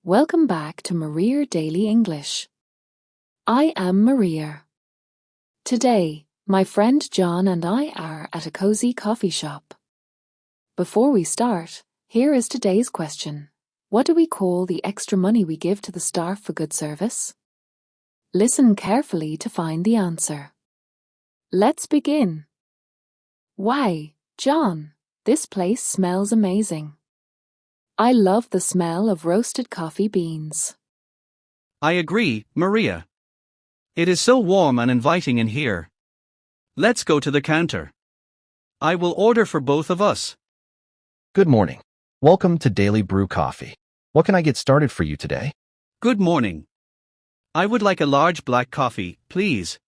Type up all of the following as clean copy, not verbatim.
Welcome back to Maria Daily English. I am Maria. Today, my friend John and I are at a cozy coffee shop. Before we start, here is today's question. What do we call the extra money we give to the staff for good service? Listen carefully to find the answer. Let's begin. Why, John, this place smells amazing. I love the smell of roasted coffee beans. I agree, Maria. It is so warm and inviting in here. Let's go to the counter. I will order for both of us. Good morning. Welcome to Daily Brew Coffee. What can I get started for you today? Good morning. I would like a large black coffee, please.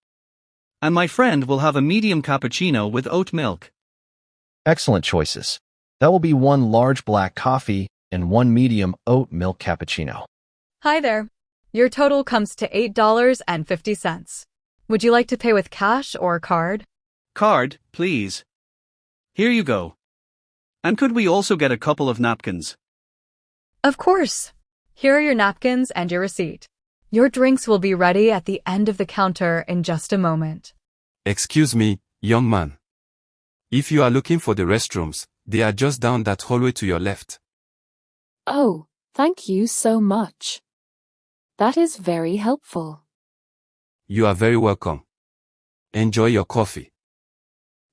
And my friend will have a medium cappuccino with oat milk. Excellent choices. That will be one large black coffee and one medium oat milk cappuccino. Hi there. Your total comes to $8.50. Would you like to pay with cash or card? Card, please. Here you go. And could we also get a couple of napkins? Of course. Here are your napkins and your receipt. Your drinks will be ready at the end of the counter in just a moment. Excuse me, young man. If you are looking for the restrooms, they are just down that hallway to your left. Oh, thank you so much. That is very helpful. You are very welcome. Enjoy your coffee.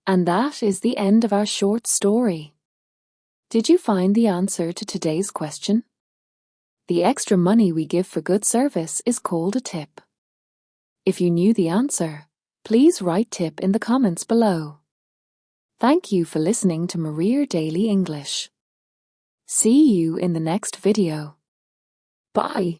And that is the end of our short story. Did you find the answer to today's question? The extra money we give for good service is called a tip. If you knew the answer, please write tip in the comments below. Thank you for listening to Maria Daily English. See you in the next video. Bye.